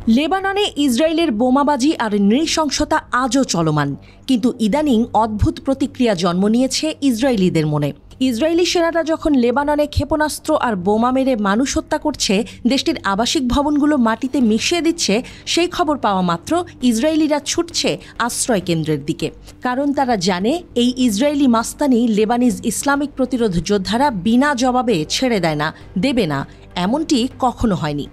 লেবাননে ইসরায়েলের বোমাবাজি আর নৃশংসতা আজও চলমান, কিন্তু ইদানিং অদ্ভুত প্রতিক্রিয়া জন্ম নিয়েছে ইসরায়েলিদের মনে। ইসরায়েলি সেনারা যখন লেবাননে ক্ষেপণাস্ত্র আর বোমা মেরে মানুষ হত্যা করছে, দেশটির আবাসিক ভবনগুলো মাটিতে মিশিয়ে দিচ্ছে, সেই খবর পাওয়া মাত্র ইসরায়েলিরা ছুটছে আশ্রয় কেন্দ্রের দিকে। কারণ তারা জানে এই ইসরায়েলি মাস্তানি লেবানিজ ইসলামিক প্রতিরোধ যোদ্ধারা বিনা জবাবে ছেড়ে দেয় না, দেবে না, এমনটি কখনো হয়নি।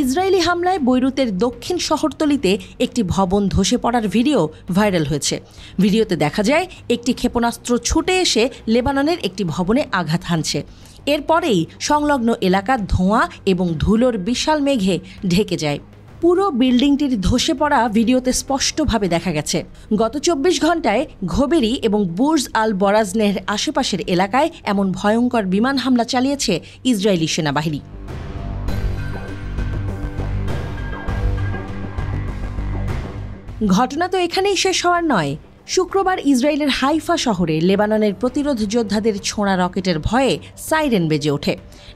ইসরায়েলি হামলায় বৈরুতের দক্ষিণ শহরতলিতে একটি ভবন ধসে পড়ার ভিডিও ভাইরাল হয়েছে। ভিডিওতে দেখা যায় একটি ক্ষেপণাস্ত্র ছুটে এসে লেবাননের একটি ভবনে আঘাত হানছে। এরপরেই সংলগ্ন এলাকা ধোঁয়া এবং ধুলোর বিশাল মেঘে ঢেকে যায়। পুরো বিল্ডিংটির ধসে পড়া ভিডিওতে স্পষ্টভাবে দেখা গেছে। গত ২৪ ঘন্টায় ঘোবেরি এবং বুর্জ আল বরাজনের আশেপাশের এলাকায় এমন ভয়ঙ্কর বিমান হামলা চালিয়েছে ইসরায়েলি সেনাবাহিনী। ঘটনা তো এখানেই শেষ হওয়ার নয়। শুক্রবার ইসরায়েলের হাইফা শহরে লেবাননের প্রতিরোধ যোদ্ধাদের ছোঁড়া রকেটের ভয়ে সাইরেন বেজে ওঠে।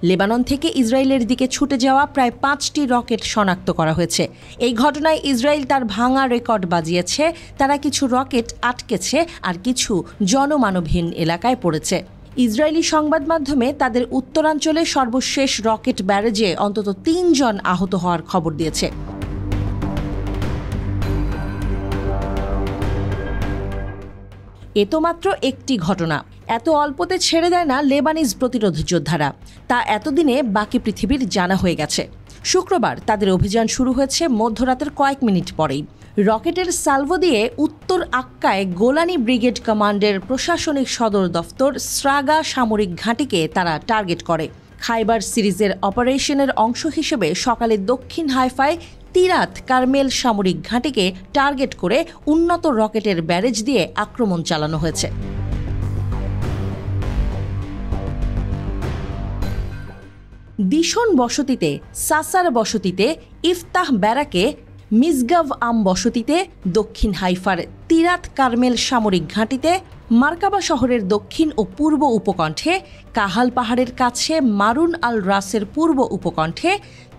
লেবানন থেকে ইসরায়েলের দিকে ছুটে যাওয়া প্রায় ৫টি রকেট শনাক্ত করা হয়েছে। এই ঘটনায় ইসরায়েল তার ভাঙা রেকর্ড বাজিয়েছে। তারা কিছু রকেট আটকেছে আর কিছু জনমানবহীন এলাকায় পড়েছে। ইসরায়েলি সংবাদ মাধ্যমে তাদের উত্তরাঞ্চলে সর্বশেষ রকেট ব্যারেজে অন্তত ৩ জন আহত হওয়ার খবর দিয়েছে। এ তো মাত্র একটি ঘটনা। এত অল্পতে ছেড়ে দেয় না লেবানিজ প্রতিরোধ যোদ্ধারা, তা এতদিনে বাকি পৃথিবীর জানা হয়ে গেছে। শুক্রবার তাদের অভিযান শুরু হয়েছে মধ্যরাতের কয়েক মিনিট পরেই। রকেটের সালভো দিয়ে উত্তর আক্কায় গোলানি ব্রিগেড কমান্ডের প্রশাসনিক সদর দফতর স্রাগা সামরিক ঘাঁটিকে তারা টার্গেট করে। খাইবার সিরিজের অপারেশনের অংশ হিসেবে সকালে দক্ষিণ হাইফায় তিরাত কারমেল সামরিক ঘাঁটিকে টার্গেট করে উন্নত রকেটের ব্যারেজ দিয়ে আক্রমণ চালানো হয়েছে। দিশন বসতিতে, সাসার বসতিতে, ইফতাহ ব্যারাকে, মিসগাভ আম বসতিতে, দক্ষিণ হাইফার তিরাত কারমেল সামরিক ঘাঁটিতে, মার্কাবা শহরের দক্ষিণ ও পূর্ব উপকণ্ঠে, কাহাল পাহাড়ের কাছে মারুন আল রাসের পূর্ব উপকণ্ঠে,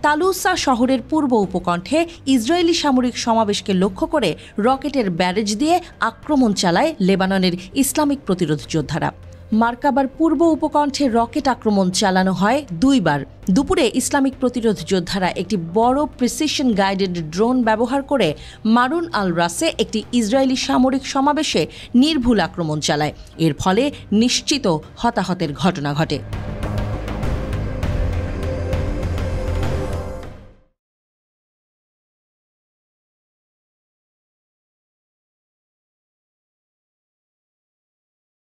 তালুসা শহরের পূর্ব উপকণ্ঠে ইসরায়েলি সামরিক সমাবেশকে লক্ষ্য করে রকেটের ব্যারেজ দিয়ে আক্রমণ চালায় লেবাননের ইসলামিক প্রতিরোধ যোদ্ধারা। মার্কাবার পূর্ব উপকণ্ঠে রকেট আক্রমণ চালানো হয় ২ বার। দুপুরে ইসলামিক প্রতিরোধ যোদ্ধারা একটি বড় প্রিসিশন গাইডেড ড্রোন ব্যবহার করে মারুন আল রাসে একটি ইসরায়েলি সামরিক সমাবেশে নির্ভুল আক্রমণ চালায়। এর ফলে নিশ্চিত হতাহতের ঘটনা ঘটে।